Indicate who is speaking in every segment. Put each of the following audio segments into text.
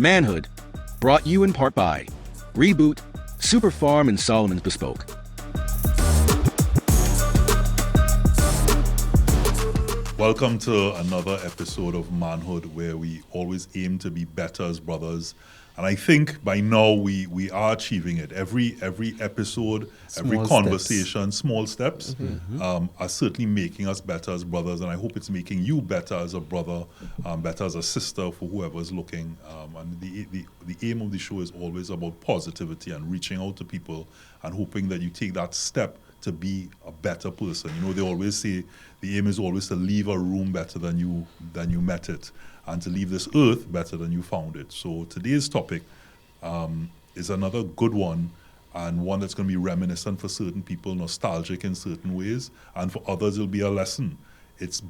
Speaker 1: Manhood, brought you in part by Reboot, Super Farm, and Solomon's Bespoke.
Speaker 2: Welcome to another episode of Manhood, where we always aim to be better as brothers. And I think by now we are achieving it. Every episode, every conversation, small steps are certainly making us better as brothers. And I hope it's making you better as a brother, better as a sister for whoever's looking. And the aim of the show is always about positivity and reaching out to people and hoping that you take that step to be a better person. You know, they always say the aim is always to leave a room better than you met it, and to leave this earth better than you found it. So today's topic is another good one, and one that's going to be reminiscent for certain people, nostalgic in certain ways, and for others it'll be a lesson. It's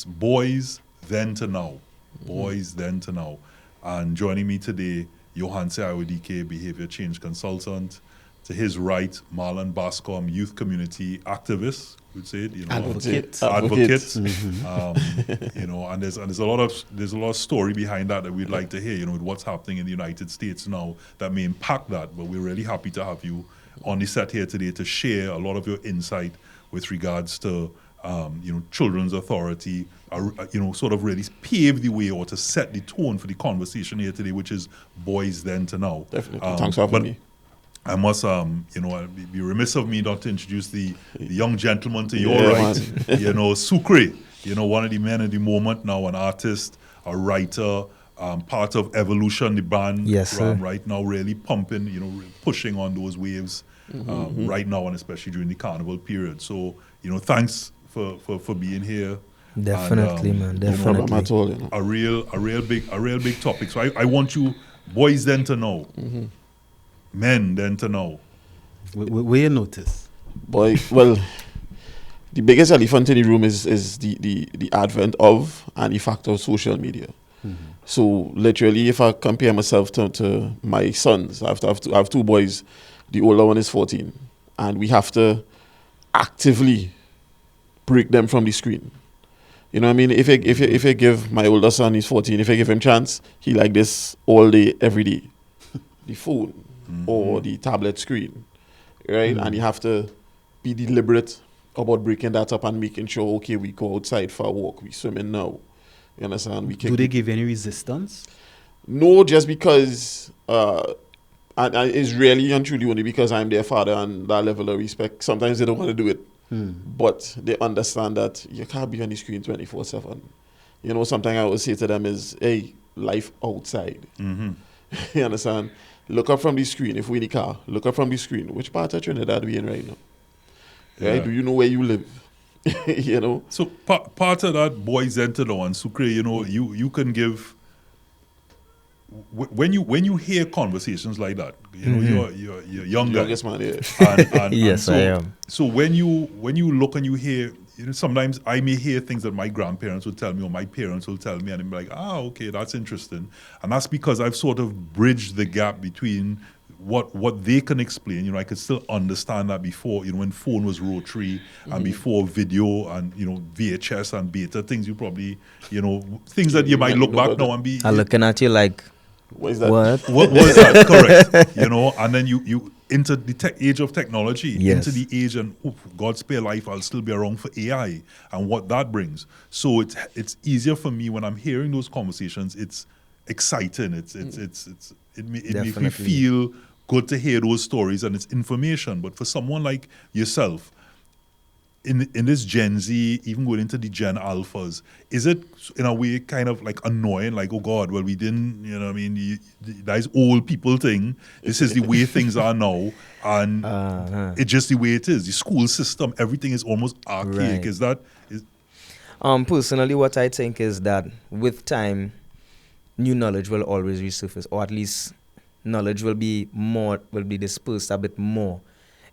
Speaker 2: boys then to now. Boys then to now. And joining me today, Johanse Iwedike, behavior change consultant. To his right, Marlon, Bascombe, youth community activist, we'd say it, you know, advocate. You know, and there's a lot of story behind that we'd like to hear. You know, with what's happening in the United States now that may impact that. But we're really happy to have you on the set here today to share a lot of your insight with regards to you know, children's authority. You know, sort of really pave the way or to set the tone for the conversation here today, which is boys then to now.
Speaker 3: Definitely. Thanks for having me.
Speaker 2: I must, you know, I'd be remiss of me not to introduce the young gentleman to your right. You know, Sucre, you know, one of the men of the moment now, an artist, a writer, part of Evolution, the band.
Speaker 4: Yes, sir.
Speaker 2: Right now, really pumping, you know, pushing on those waves right now, and especially during the carnival period. So, you know, thanks for being here.
Speaker 4: Definitely,
Speaker 2: and,
Speaker 4: man. Definitely.
Speaker 3: No problem at all, you know.
Speaker 2: A real big topic. So I want you boys then to know. Men then to know.
Speaker 5: We notice.
Speaker 3: Boy, well, the biggest elephant in the room is the advent of and the factor of social media. So literally, if I compare myself to my sons, I have two boys. The older one is 14, and we have to actively break them from the screen. You know what I mean? If I give my older son, he's 14, if I give him chance, he like this all day, every day. The phone. Or the tablet screen, right? And you have to be deliberate about breaking that up and making sure, okay, we go outside for a walk, we swimming now. You understand?
Speaker 5: Do they give any resistance?
Speaker 3: No, just because, and it's really and truly only because I'm their father and that level of respect. Sometimes they don't want to do it, but they understand that you can't be on the screen 24/7. You know, something I always say to them is, hey, life outside. You understand? Look up from the screen. If we're in the car, look up from the screen. Which part of Trinidad are we in right now? Yeah. Right? Do you know where you live? You know?
Speaker 2: So part of that boys enter now and Sucre, you know, you can give when you hear conversations like that, you know, you're younger.
Speaker 3: Youngest man, yeah.
Speaker 2: And
Speaker 4: Yes,
Speaker 2: so,
Speaker 4: I am.
Speaker 2: So when you look and you hear, you know, sometimes I may hear things that my grandparents will tell me or my parents will tell me, and I'm like, okay, that's interesting. And that's because I've sort of bridged the gap between what they can explain. You know, I could still understand that before, you know, when phone was rotary and before video and, you know, VHS and beta things, you probably, you know, things that you might look back now and be...
Speaker 4: I'm looking at you like,
Speaker 3: what is that?
Speaker 4: What
Speaker 2: was that? Correct. You know, and then you into the age of technology,
Speaker 4: yes,
Speaker 2: into the age, and God spare life, I'll still be around for AI and what that brings. So it's easier for me when I'm hearing those conversations. It's exciting. It makes me feel good to hear those stories, and it's information. But for someone like yourself, in this Gen Z, even going into the Gen Alphas, is it in a way kind of like annoying? Like, oh God, well, we didn't, you know what I mean? That is old people thing. This is the way things are now. And it's just the way it is. The school system, everything is almost archaic.
Speaker 4: Right. Personally, what I think is that with time, new knowledge will always resurface, or at least knowledge will be dispersed a bit more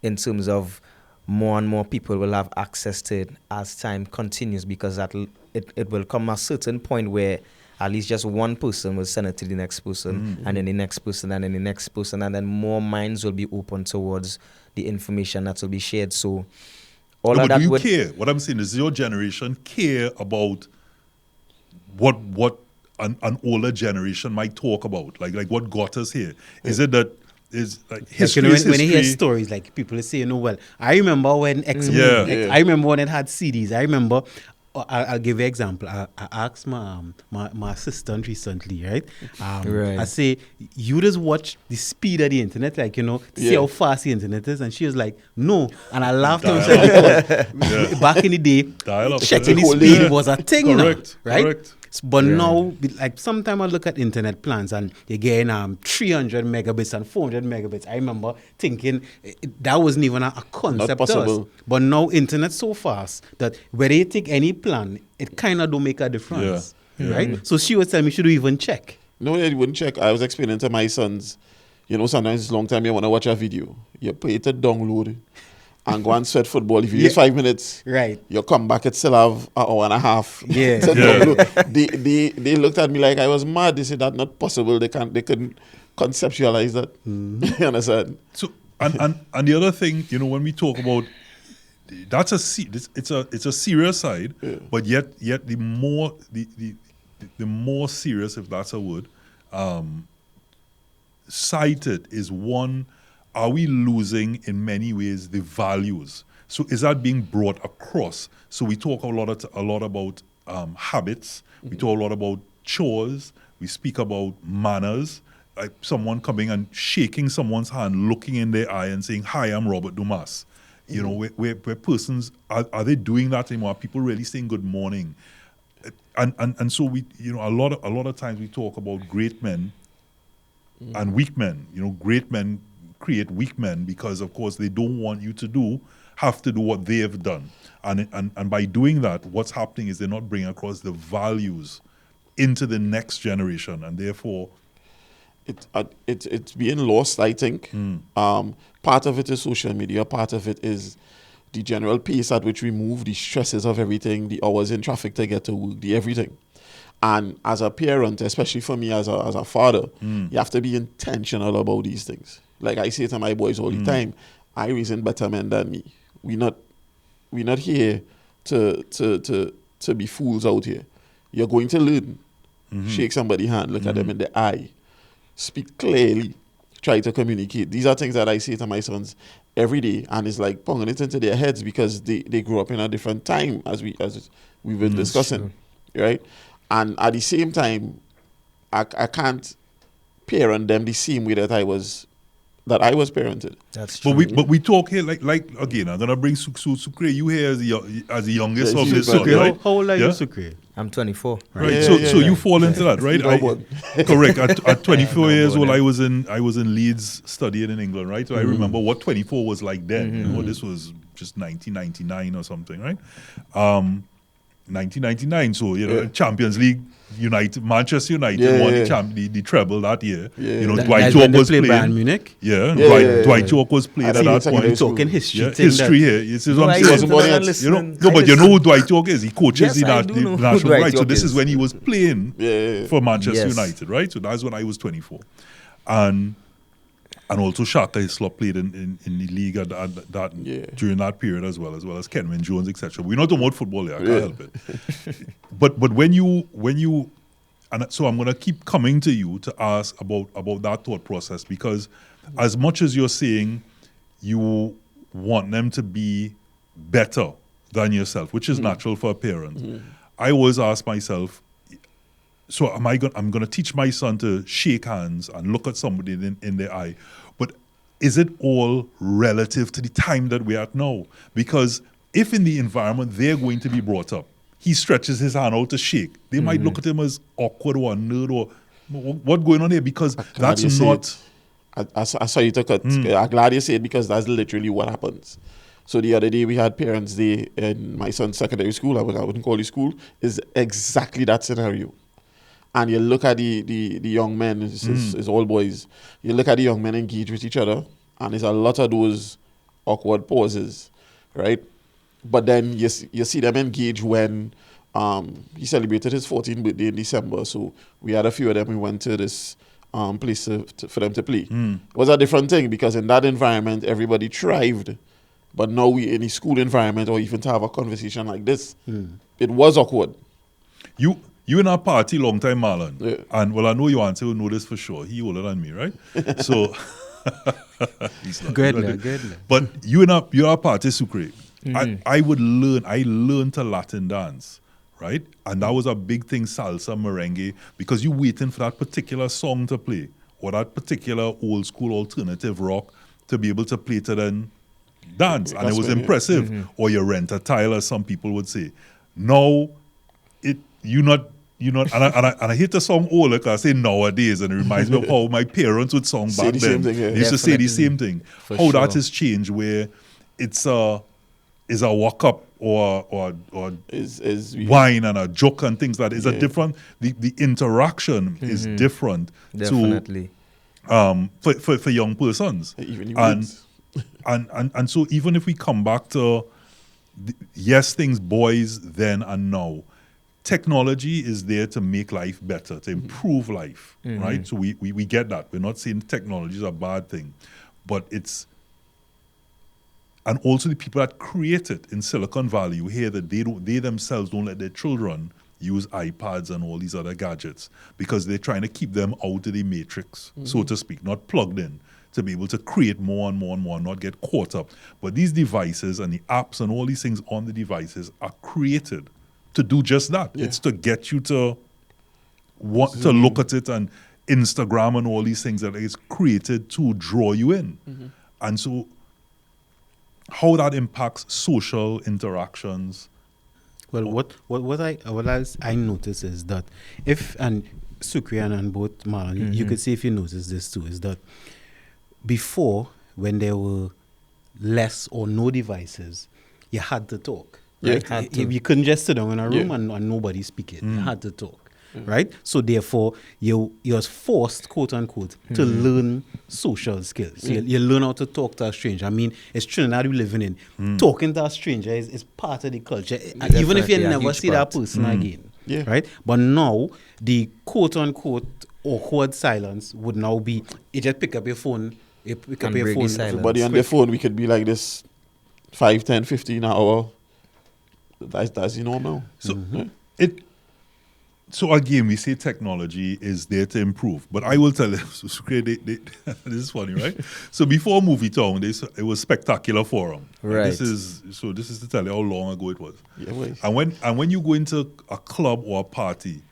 Speaker 4: in terms of more and more people will have access to it as time continues, because it will come a certain point where at least just one person will send it to the next person, and then the next person, and then the next person, and then more minds will be open towards the information that will be shared. So all of that.
Speaker 2: Do you care? What I'm saying is, your generation care about what an older generation might talk about? Like what got us here? Is it that is like
Speaker 5: Like,
Speaker 2: history?
Speaker 5: you know,
Speaker 2: is
Speaker 5: when you hear
Speaker 2: history?
Speaker 5: stories, like people say, well, I remember when X,
Speaker 2: Yeah.
Speaker 5: like, I remember when it had CDs. I remember, I'll give you an example. I asked my assistant recently, right?
Speaker 4: Right.
Speaker 5: I say, you just watch the speed of the internet, like, to see how fast the internet is. And she was like, no. And I laughed and said, because back in the day,
Speaker 2: Dial-up,
Speaker 5: checking the
Speaker 2: yeah.
Speaker 5: speed
Speaker 2: Yeah.
Speaker 5: was a thing
Speaker 2: Correct,
Speaker 5: now, right?
Speaker 2: correct.
Speaker 5: But
Speaker 4: Yeah.
Speaker 5: now, like, sometimes I look at internet plans and you're getting 300 megabits and 400 megabits. I remember thinking that wasn't even a concept to us.
Speaker 3: possible.
Speaker 5: But now, internet's so fast that whether you take any plan, it kind of don't make a difference,
Speaker 2: Yeah.
Speaker 5: right? So she was telling me she don't even check.
Speaker 3: No, you wouldn't check. I was explaining to my sons, sometimes it's a long time you want to watch a video. You pay it to download and go and sweat football. If you use 5 minutes,
Speaker 5: Right.
Speaker 3: you come back, it still have an hour and a half.
Speaker 5: Yeah.
Speaker 3: to
Speaker 2: Yeah.
Speaker 3: download. They looked at me like I was mad. They said that's not possible. They couldn't conceptualize that. You understand?
Speaker 2: So and the other thing, when we talk about that's it's a serious side, but yet the more serious, if that's a word, cited is one. Are we losing in many ways the values? So is that being brought across? So we talk a lot about habits. We talk a lot about chores. We speak about manners. Like someone coming and shaking someone's hand, looking in their eye and saying, "Hi, I'm Robert Dumas." Where persons are they doing that anymore? Are people really saying good morning? And so we, a lot of times we talk about great men and weak men. Great men create weak men because, of course, they don't want you to have to do what they have done. And by doing that, what's happening is they're not bringing across the values into the next generation, and therefore
Speaker 3: it's being lost, I think. Part of it is social media. Part of it is the general pace at which we move, the stresses of everything, the hours in traffic to get to work, the everything. And as a parent, especially for me as a father, you have to be intentional about these things. Like I say to my boys all the time, I reason better men than me. We're not here to be fools out here. You're going to learn. Shake somebody's hand, look at them in the eye, speak clearly, try to communicate. These are things that I say to my sons every day, and it's like pounding it into their heads because they grew up in a different time as we've been discussing, right? And at the same time, I can't parent them the same way that I was parented.
Speaker 4: That's true.
Speaker 2: But we talk here like again. I'm gonna bring Sucre. You here as the youngest
Speaker 3: Yeah,
Speaker 2: of
Speaker 3: he's
Speaker 2: this
Speaker 3: Sucre.
Speaker 2: son,
Speaker 5: Sucre,
Speaker 2: right?
Speaker 5: how old are you,
Speaker 2: Yeah?
Speaker 5: Sucre?
Speaker 4: I'm 24.
Speaker 2: Right.
Speaker 3: Yeah,
Speaker 2: so
Speaker 3: yeah,
Speaker 2: so
Speaker 3: yeah.
Speaker 2: you fall into that, right?
Speaker 3: No one.
Speaker 2: Correct. At 24
Speaker 4: Yeah,
Speaker 2: years
Speaker 4: no
Speaker 2: old,
Speaker 4: one.
Speaker 2: I was in Leeds studying in England, right? So I remember what 24 was like then. This was just 1999 or something, right? 1999. So Champions League. Manchester United won the treble that year.
Speaker 3: Yeah.
Speaker 2: Dwight
Speaker 5: That's
Speaker 2: York
Speaker 5: when they
Speaker 2: was
Speaker 5: played
Speaker 2: playing.
Speaker 5: Bayern Munich.
Speaker 2: Yeah,
Speaker 3: Yeah,
Speaker 2: Dwight York was playing
Speaker 3: I
Speaker 2: at
Speaker 3: think
Speaker 2: that
Speaker 3: it's secondary
Speaker 2: point.
Speaker 3: school.
Speaker 5: Talking history.
Speaker 2: Yeah,
Speaker 5: thing
Speaker 2: history
Speaker 5: that-
Speaker 2: here. This is
Speaker 4: No,
Speaker 2: what
Speaker 4: I
Speaker 2: I'm
Speaker 3: was
Speaker 2: saying.
Speaker 3: born yet.
Speaker 4: listen.
Speaker 2: But you know who Dwight York is. He coaches
Speaker 4: Yes,
Speaker 2: the
Speaker 4: I do know who
Speaker 2: national
Speaker 4: Dwight
Speaker 2: right. So
Speaker 4: York
Speaker 2: this
Speaker 4: is.
Speaker 2: is when he was playing for Manchester
Speaker 4: Yes.
Speaker 2: United, right? So that's when I was 24, and also Shaka Hislop played in the league at that during that period as well as Kenwin Jones, etc. We're not talking about football here. I can't help it. But when you and so I'm going to keep coming to you to ask about that thought process, because as much as you're saying you want them to be better than yourself, which is natural for a parent, I always ask myself, so I'm going to teach my son to shake hands and look at somebody in their eye, but is it all relative to the time that we're at now? Because if in the environment they're going to be brought up, he stretches his hand out to shake, they might look at him as awkward or a nerd or what's going on here, because that's
Speaker 3: you say
Speaker 2: not...
Speaker 3: I saw you took it. I'm glad you say it because that's literally what happens. So the other day we had Parents' Day in my son's secondary school. I wouldn't call it school. Is exactly that scenario. And you look at the young men, it's all boys. You look at the young men engage with each other, and there's a lot of those awkward pauses, right? But then you see them engage when he celebrated his 14th birthday in December. So we had a few of them. We went to this place for them to play. It was a different thing because in that environment, everybody thrived. But now we in a school environment or even to have a conversation like this, it was awkward.
Speaker 2: You You in a party long time, Marlon.
Speaker 3: Yeah.
Speaker 2: And well, I know your answer will know this for sure. He older than me, right? So he's not.
Speaker 5: Good.
Speaker 2: But you're a party, Sucre. I learned to Latin dance, right? And that was a big thing, salsa, merengue, because you waiting for that particular song to play or that particular old school alternative rock to be able to play to then dance. And it was impressive. Or you rent a tile, as some people would say. Now, you're not, and I hate the song old, like I say nowadays, and it reminds me of how my parents would song back then. They used to say the same thing. How that has changed, where it's a walk up or wine and a joke and things like that. It's a different. The interaction is different.
Speaker 4: Definitely.
Speaker 2: For young persons. And so even if we come back to things boys then and now, technology is there to make life better, to improve life, right? So we get that. We're not saying technology is a bad thing, but it's, and also the people that create it in Silicon Valley, you hear that they themselves don't let their children use iPads and all these other gadgets because they're trying to keep them out of the matrix, so to speak, not plugged in, to be able to create more and more and more, not get caught up. But these devices and the apps and all these things on the devices are created to do just that. Yeah. It's to get you to want to look at it, and Instagram and all these things that is created to draw you in. And so how that impacts social interactions.
Speaker 5: Well, what I notice is that if, and Sucre and both Marlon, you could see if you notice this too, is that before, when there were less or no devices, you had to talk. Right? You couldn't just sit down in a room and nobody speaking. You had to talk. Right? So therefore, you're forced, quote unquote, to learn social skills. You learn how to talk to a stranger. I mean, it's Trinidad we're living in. Talking to a stranger is part of the culture. Even if you never see that person again. Right? But now, the quote unquote awkward silence would now be, you just pick up your phone. You pick up your phone.
Speaker 3: Everybody on their phone, we could be like this 5, 10, 15 an hour. That's the normal.
Speaker 2: So So again, we say technology is there to improve, but I will tell you, this is funny, right? So before Movie Town, it was Spectacular Forum.
Speaker 4: Right.
Speaker 2: This is to tell you how long ago it was.
Speaker 3: Yeah, wait.
Speaker 2: And when you go into a club or a party,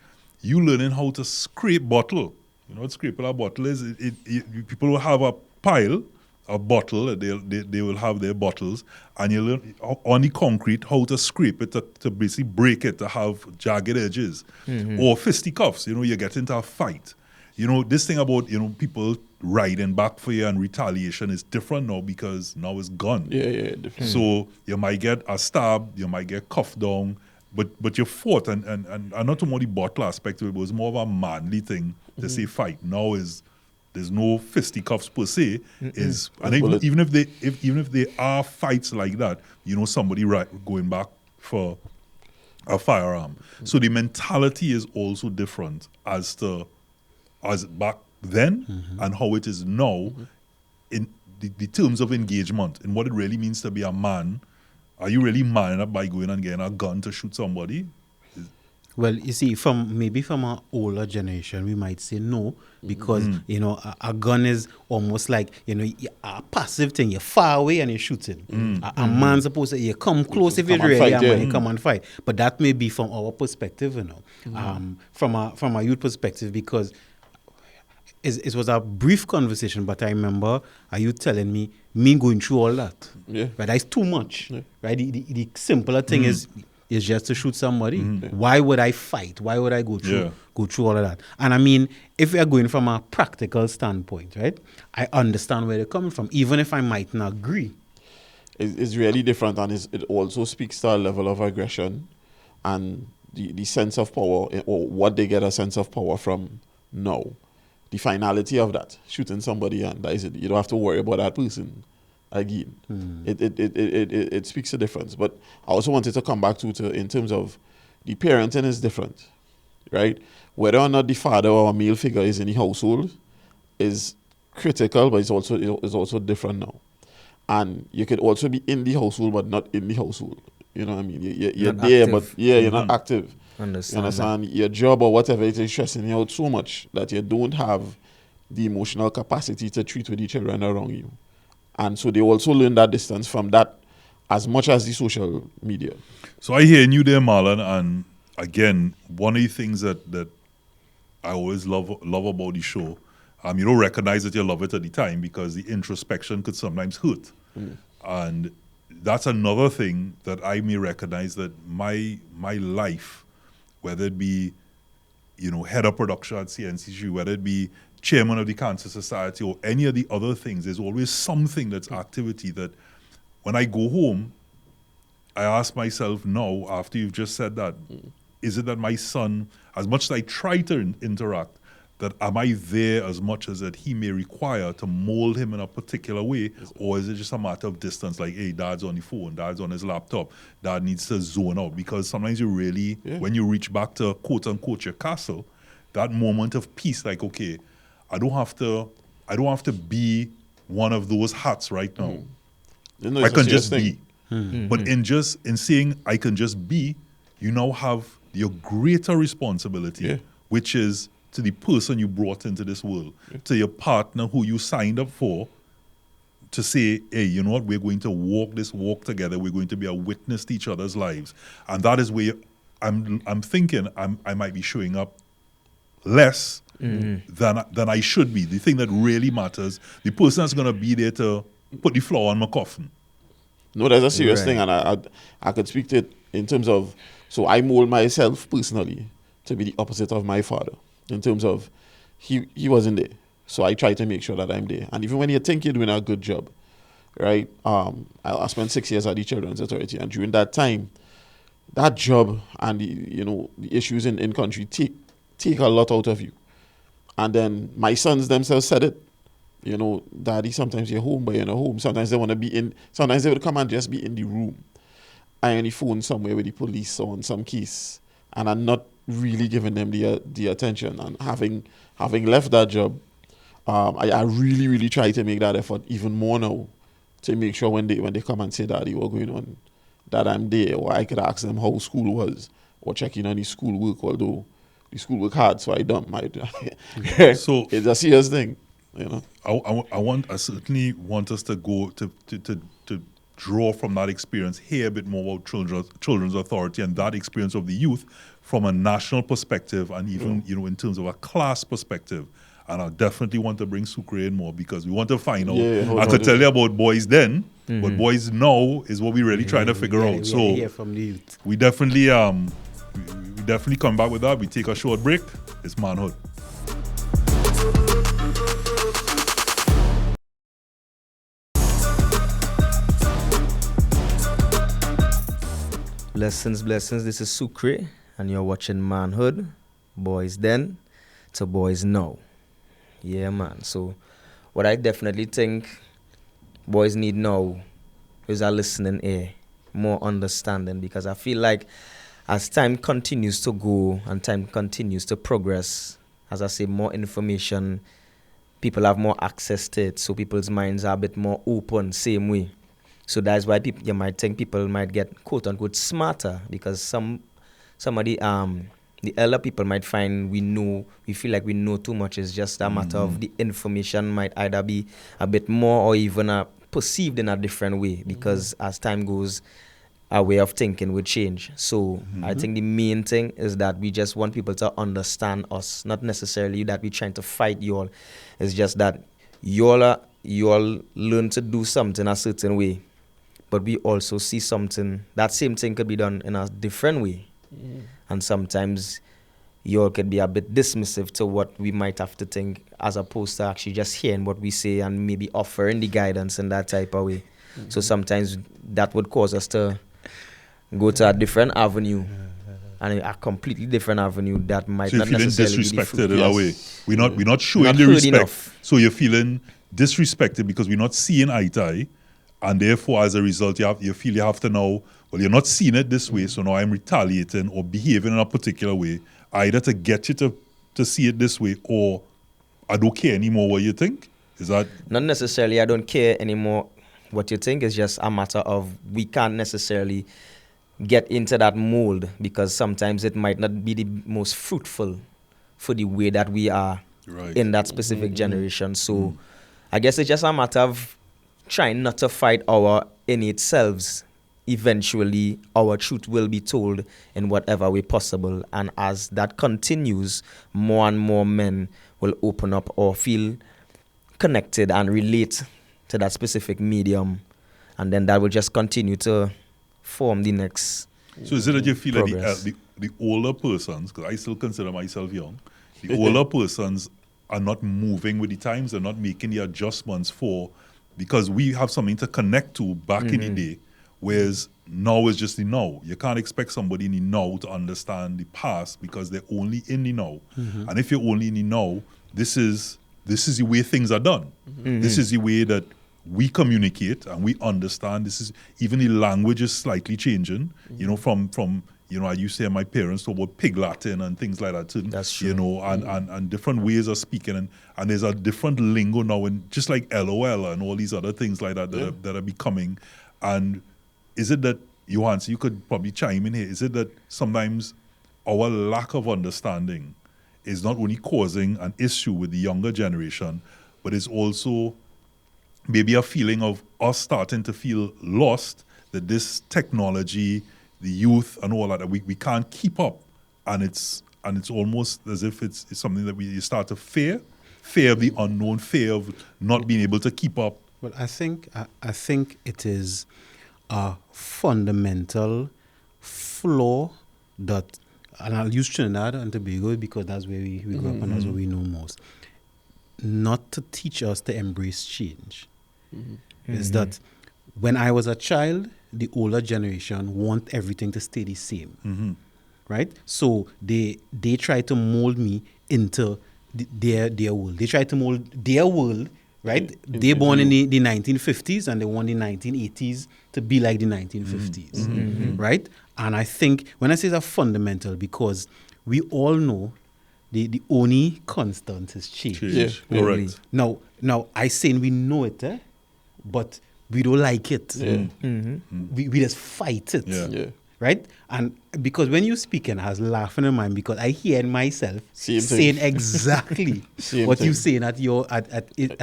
Speaker 2: you learning how to scrape bottle. You know what scraping a bottle is? People will have a pile, a bottle. They will have their bottles, and you learn on the concrete how to scrape it to basically break it, to have jagged edges, or fisticuffs. You know, you get into a fight. You know, this thing about people riding back for you and retaliation is different now because now it's gone.
Speaker 3: Yeah, different.
Speaker 2: So you might get a stab, you might get cuffed down, but you fought, and not too much the bottle aspect of it, was more of a manly thing to say fight. Now there's no fisticuffs per se. And even if they are fights like that, somebody going back for a firearm. So the mentality is also different as back then and how it is now in the terms of engagement and what it really means to be a man. Are you really man up by going and getting a gun to shoot somebody?
Speaker 5: Well, you see, from our older generation, we might say no, because, a gun is almost like, a passive thing. You're far away and you're shooting. A man's supposed to, you come close if you're really a man, you come and fight. But that may be from our perspective, from a youth perspective, because it was a brief conversation, but I remember a youth telling me going through all that. Yeah. Right? That's too much. Yeah. Right? The simpler thing is just to shoot somebody. Why would I fight? Why would I go through all of that? And I mean, if we are going from a practical standpoint, right, I understand where they're coming from, even if I might not agree.
Speaker 3: It's really different, and it also speaks to a level of aggression and the sense of power, or what they get a sense of power from now. The finality of that, shooting somebody, and that is it. You don't have to worry about that person again. It speaks a difference. But I also wanted to come back to in terms of the parenting is different, right? Whether or not the father or a male figure is in the household is critical, but it's also different now. And you could also be in the household but not in the household. You know what I mean? You're there, active. But you're not active. You
Speaker 4: Understand.
Speaker 3: understand? Your job or whatever it is stressing you out so much that you don't have the emotional capacity to treat with the children around you. And so they also learn that distance from that as much as the social media.
Speaker 2: So I hear you there, Marlon, and again, one of the things that I always love about the show, you don't recognize that you love it at the time because the introspection could sometimes hurt. And that's another thing that I may recognize, that my life, whether it be, head of production at CNCG, whether it be chairman of the Cancer Society or any of the other things, there's always something that's activity that when I go home, I ask myself now, after you've just said that, is it that my son, as much as I try to interact, that am I there as much as that he may require to mold him in a particular way, or is it just a matter of distance, like, hey, dad's on the phone, dad's on his laptop, dad needs to zone out? Because sometimes you really, when you reach back to quote unquote your castle, that moment of peace, like, okay, I don't have to be one of those hats right now. I can just be. But in saying I can just be, you now have your greater responsibility, which is to the person you brought into this world, to your partner who you signed up for, to say, hey, you know what, we're going to walk this walk together, we're going to be a witness to each other's lives. And that is where I'm thinking I might be showing up less than I should be. The thing that really matters, the person that's going to be there to put the flower on my coffin.
Speaker 3: No, that's a serious thing, and I could speak to it in terms of, so I mold myself personally to be the opposite of my father, in terms of he wasn't there, so I try to make sure that I'm there. And even when you think you're doing a good job, right? I spent 6 years at the Children's Authority, and during that time, that job and the issues in country take a lot out of you. And then my sons themselves said it. Daddy, sometimes you're home, but you're not home. Sometimes they want to be in. Sometimes they would come and just be in the room. I on the phone somewhere with the police on some case, and I'm not really giving them the attention. And having left that job, I really, really try to make that effort even more now, to make sure when they come and say, Daddy, what's going on, that I'm there, or I could ask them how school was, or check in on the school work, although the school work hard, so I don't mind. So it's a serious thing.
Speaker 2: I certainly want us to go to draw from that experience, hear a bit more about Children's Authority and that experience of the youth from a national perspective, and even in terms of a class perspective. And I definitely want to bring Sucre in more, because we want to find out. I could tell you about boys then, but boys now is what we're really trying to figure out. So
Speaker 5: hear from the youth.
Speaker 2: we definitely come back with that. We take a short break. It's Manhood.
Speaker 4: Blessings. This is Sucre, and you're watching Manhood. Boys then to boys now. Yeah, man. So, what I definitely think boys need now is a listening ear, more understanding, because I feel like as time continues to go and time continues to progress, as I say, more information, people have more access to it, so people's minds are a bit more open, same way. So that's why you might think people might get quote unquote smarter, because some of the elder people might find we feel like we know too much. It's just a matter of the information might either be a bit more or even perceived in a different way, because as time goes, our way of thinking would change. So I think the main thing is that we just want people to understand us, not necessarily that we're trying to fight you all. It's just that you all learn to do something a certain way, but we also see something, that same thing could be done in a different way. And sometimes you all could be a bit dismissive to what we might have to think, as opposed to actually just hearing what we say and maybe offering the guidance in that type of way. So sometimes that would cause us to go to a different avenue, and a completely different avenue that might
Speaker 2: So
Speaker 4: not
Speaker 2: you're feeling
Speaker 4: necessarily
Speaker 2: disrespected
Speaker 4: be
Speaker 2: in a way. We're not showing
Speaker 4: Not
Speaker 2: the
Speaker 4: heard
Speaker 2: respect.
Speaker 4: enough.
Speaker 2: So you're feeling disrespected because we're not seeing eye to eye, and therefore as a result you feel you have to now, well, you're not seeing it this way, so now I'm retaliating or behaving in a particular way, either to get you to see it this way, or I don't care anymore what you think. Is that
Speaker 4: Not necessarily I don't care anymore what you think. It's just a matter of we can't necessarily get into that mold, because sometimes it might not be the most fruitful for the way that we are
Speaker 2: Right.
Speaker 4: in that specific generation. So I guess it's just a matter of trying not to fight our innate selves. Eventually, our truth will be told in whatever way possible. And as that continues, more and more men will open up or feel connected and relate to that specific medium. And then that will just continue to form the next.
Speaker 2: So is it that you feel like
Speaker 4: Progress.
Speaker 2: the older persons, because I still consider myself young, the older persons are not moving with the times, they're not making the adjustments because we have something to connect to back in the day, whereas now is just the now. You can't expect somebody in the now to understand the past because they're only in the now. And if you're only in the now, this is the way things are done. This is the way that we communicate and we understand. This is even the language is slightly changing. You know, from I used to hear my parents talk about pig Latin and things like that.
Speaker 4: That's true.
Speaker 2: You know, and different ways of speaking, and there's a different lingo now, and just like LOL and all these other things like that that are becoming. And is it that you could probably chime in here? Is it that sometimes our lack of understanding is not only causing an issue with the younger generation, but it's also maybe a feeling of us starting to feel lost, that this technology, the youth and all that, we can't keep up, and it's almost as if it's something that you start to fear of the unknown, fear of not being able to keep up.
Speaker 5: Well, I think it is a fundamental flaw that, and I'll use Trinidad and Tobago because that's where we grew up and that's what we know most. Not to teach us to embrace change. Is that when I was a child, the older generation want everything to stay the same, right? So they try to mold me into their world. They try to mold their world, right? They born in the 1950s and they want the 1980s to be like the 1950s, right? And I think when I say it's a fundamental, because we all know the only constant is change.
Speaker 3: Yeah.
Speaker 2: Correct.
Speaker 5: Now I saying we know it, but we don't like it. We just fight it.
Speaker 2: Yeah.
Speaker 5: Right? And because when you speak, and I was laughing in mind because I hear myself
Speaker 3: Same
Speaker 5: saying
Speaker 3: thing.
Speaker 5: exactly
Speaker 3: Same
Speaker 5: what
Speaker 3: thing.
Speaker 5: you're saying at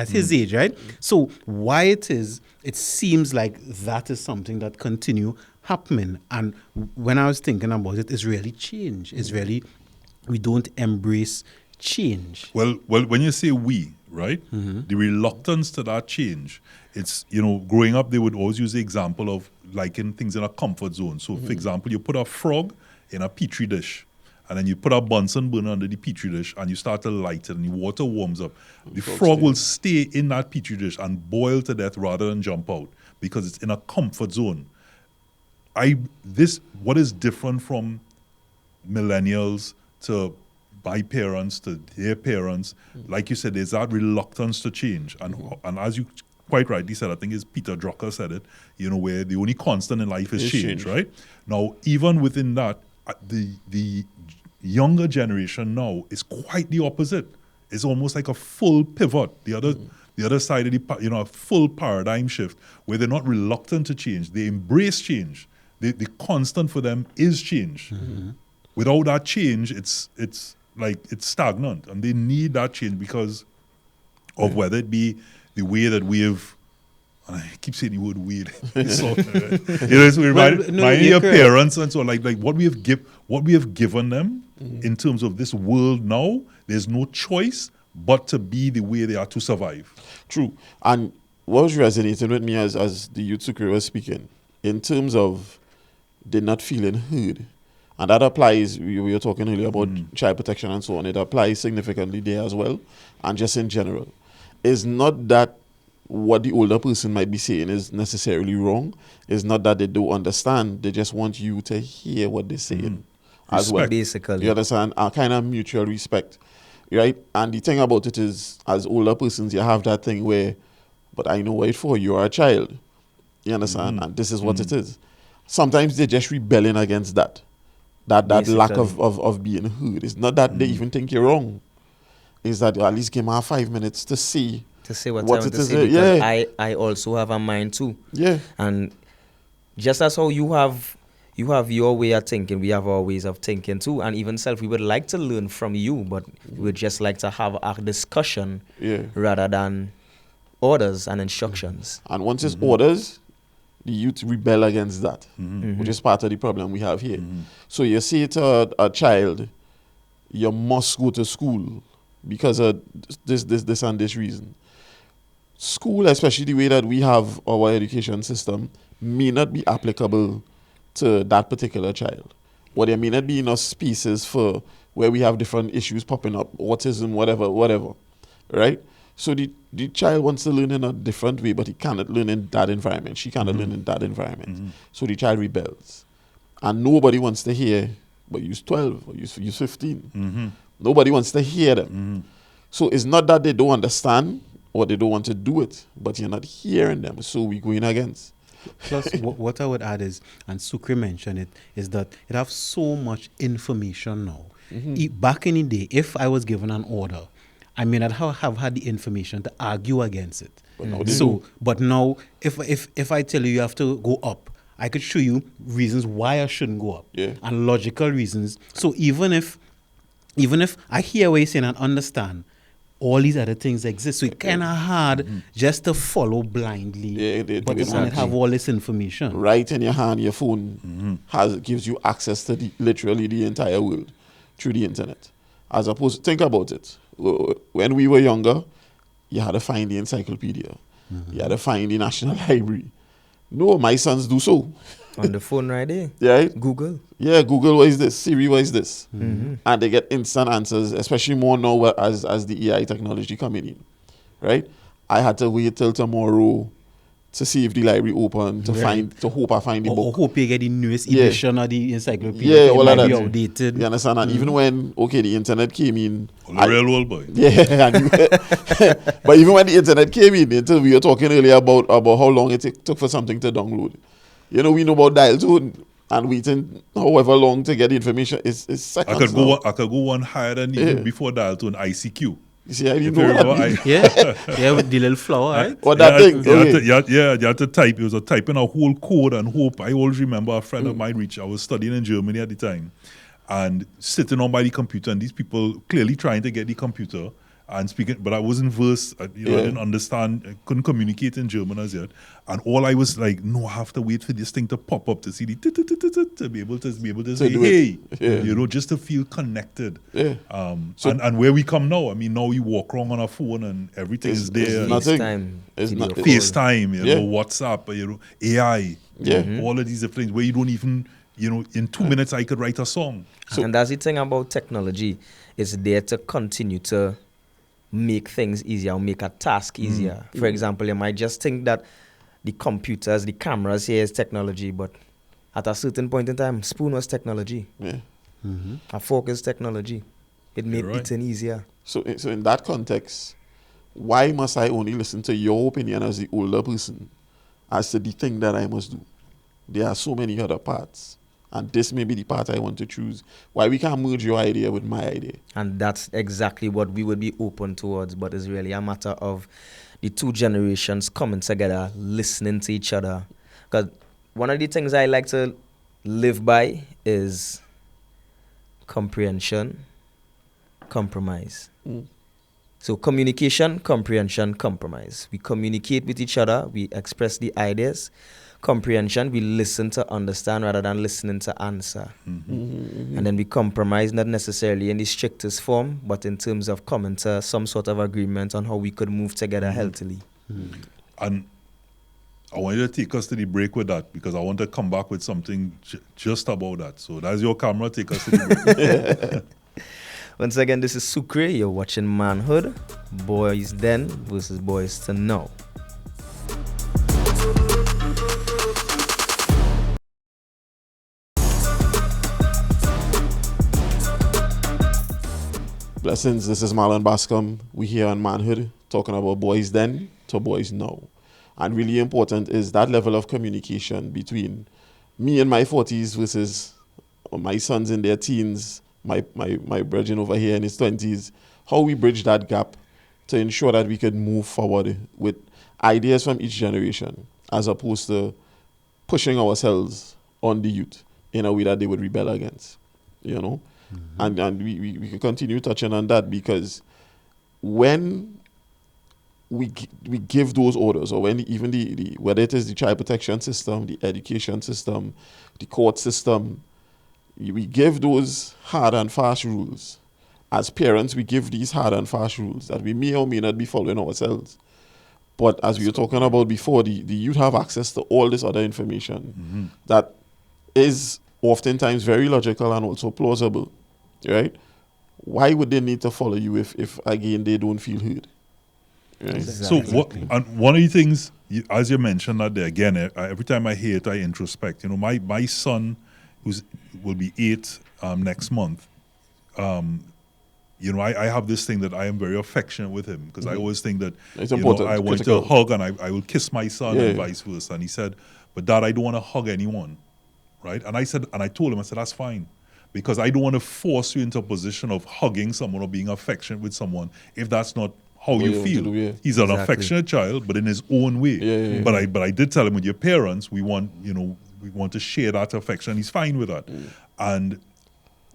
Speaker 5: his age, right? So why it seems like that is something that continue happening. And when I was thinking about it, it's really change. It's really, we don't embrace change.
Speaker 2: Well, when you say we, right, the reluctance to that change, it's, growing up, they would always use the example of liking things in a comfort zone. So, for example, you put a frog in a petri dish, and then you put a Bunsen burner under the petri dish, and you start to light it, and the water warms up. The frog will stay in that petri dish and boil to death rather than jump out because it's in a comfort zone. What is different from millennials to my parents to their parents, like you said, there's that reluctance to change. And as you quite rightly said, I think it's Peter Drucker said it, where the only constant in life is change, right? Now, even within that, the younger generation now is quite the opposite. It's almost like a full pivot. The other side of a full paradigm shift where they're not reluctant to change. They embrace change. The constant for them is change. Without that change, it's stagnant, and they need that change because of whether it be the way that we have. And I keep saying the word weird. It's reminding your parents and so like what we have given them in terms of this world now. There's no choice but to be the way they are to survive.
Speaker 3: True. And what was resonating with me as the youth Sucre was speaking, in terms of they're not feeling heard. And that applies, we were talking earlier about child protection and so on, it applies significantly there as well, and just in general. It's not that what the older person might be saying is necessarily wrong. It's not that they don't understand, they just want you to hear what they're saying as well.
Speaker 4: Basically.
Speaker 3: You understand? A kind of mutual respect, right? And the thing about it is, as older persons, you have that thing where, but I know what it's for, you are a child. You understand? And this is what it is. Sometimes they're just rebelling against that lack of being heard. It's not that they even think you're wrong. It's that at least give me 5 minutes to see
Speaker 4: what I want
Speaker 3: it
Speaker 4: to
Speaker 3: is.
Speaker 4: say, because I also have a mind too.
Speaker 3: Yeah.
Speaker 4: And just as how you have You have your way of thinking, we have our ways of thinking too, and even self, we would like to learn from you, but we would just like to have a discussion rather than orders and instructions.
Speaker 3: And once it's orders, the youth rebel against that, which is part of the problem we have here. So you say to a child, you must go to school because of this and this reason. School, especially the way that we have our education system, may not be applicable to that particular child. Or there may not be enough spaces for where we have different issues popping up, autism, whatever, right? So the child wants to learn in a different way, but he cannot learn in that environment. She cannot learn in that environment. So the child rebels. And nobody wants to hear, but you're 12 or you're 15. Nobody wants to hear them. So it's not that they don't understand or they don't want to do it, but you're not hearing them. So we're going against.
Speaker 5: Plus, what I would add is, and Sucre mentioned it, is that it have so much information now. Back in the day, if I was given an order, I may not have had the information to argue against it. But now, if I tell you have to go up, I could show you reasons why I shouldn't go up, and logical reasons. So even if I hear what you're saying and understand, all these other things exist. So it's kind of hard just to follow blindly, but it have all this information.
Speaker 3: Right in your hand, your phone gives you access to literally the entire world through the internet. As opposed, think about it. When we were younger, you had to find the encyclopedia. You had to find the National Library. No, my sons do so.
Speaker 4: On the phone right there.
Speaker 3: Right?
Speaker 4: Google.
Speaker 3: Yeah, Google, what is this? Siri, what is this? And they get instant answers, especially more now as the AI technology coming in. Right? I had to wait till tomorrow to see if the library open, to hope I find the book.
Speaker 5: Or hope you get the newest edition of the encyclopedia.
Speaker 3: Yeah, all of that.
Speaker 5: Be outdated.
Speaker 3: You understand? And even when, the internet came in.
Speaker 2: The real world boy.
Speaker 3: Yeah. But even when the internet came in, until we were talking earlier about how long it took for something to download. You know, we know about dial tone and waiting however long to get the information. It's seconds.
Speaker 2: I could go one higher than even before dial tone, ICQ.
Speaker 3: You see, I didn't know that.
Speaker 5: Yeah, with the little flower, right?
Speaker 3: Or that thing.
Speaker 2: You had to type. It was a typing a whole code and hope. I always remember a friend of mine I was studying in Germany at the time and sitting on by the computer, and these people clearly trying to get the computer and speaking, but I wasn't versed, I didn't understand, I couldn't communicate in German as yet. And all I was like, no, I have to wait for this thing to pop up to see the to be able to say, hey, just to feel connected.
Speaker 3: Yeah.
Speaker 2: And where we come now, I mean, now we walk around on our phone and everything is there. FaceTime, WhatsApp, AI, all of these different things where you don't even, in 2 minutes I could write a song.
Speaker 4: And that's the thing about technology. It's there to continue to make things easier, or make a task easier. For example, you might just think that the computers, the cameras here is technology, but at a certain point in time, spoon was technology.
Speaker 3: Yeah.
Speaker 4: A fork is technology. It made eating easier.
Speaker 3: So in that context, why must I only listen to your opinion as the older person as to the thing that I must do? There are so many other parts. And this may be the part I want to choose. Why we can't merge your idea with my idea?
Speaker 4: And that's exactly what we would be open towards. But it's really a matter of the two generations coming together, listening to each other. Because one of the things I like to live by is comprehension, compromise. So communication, comprehension, compromise. We communicate with each other. We express the ideas. Comprehension, we listen to understand rather than listening to answer. And then we compromise, not necessarily in the strictest form, but in terms of coming to some sort of agreement on how we could move together healthily.
Speaker 2: And I want you to take us to the break with that, because I want to come back with something just about that. So that's your camera. Take us to the break.
Speaker 4: Once again, this is Sucre. You're watching Manhood. Boys then versus boys to now.
Speaker 3: Blessings, this is Marlon Bascombe. We here on Manhood talking about boys then to boys now. And really important is that level of communication between me in my 40s versus my sons in their teens, my brethren over here in his 20s. How we bridge that gap to ensure that we can move forward with ideas from each generation as opposed to pushing ourselves on the youth. in a way that they would rebel against, you know. And we can continue touching on that, because when we give those orders, or when even the whether it is the child protection system, the education system, the court system, we give those hard and fast rules. As parents, we give these hard and fast rules that we may or may not be following ourselves. But as we were talking about before, the youth have access to all this other information that is oftentimes very logical and also plausible, right? Why would they need to follow you if again, they don't feel heard? Right?
Speaker 2: So and one of the things, as you mentioned that there, again, every time I hear it, I introspect. You know, my son, will be 8 next month, you know, I have this thing that I am very affectionate with him, because I always think that I want to hug, and I will kiss my son and vice versa. And he said, but Dad, I don't want to hug anyone, right? And I told him, I said, that's fine, because I don't want to force you into a position of hugging someone or being affectionate with someone if that's not how you feel. He's an affectionate child, but in his own way. But I did tell him, with your parents, we want to share that affection. He's fine with that. And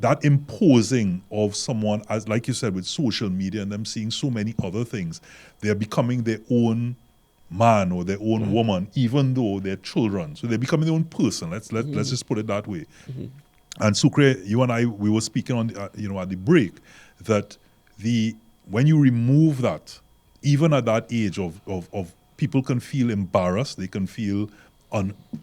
Speaker 2: that imposing of someone, as like you said, with social media and them seeing so many other things, they're becoming their own man or their own woman, even though they're children. So they're becoming their own person. Let's just put it that way. And Sucre, you and I, we were speaking on at the break, that when you remove that, even at that age of people can feel embarrassed, they can feel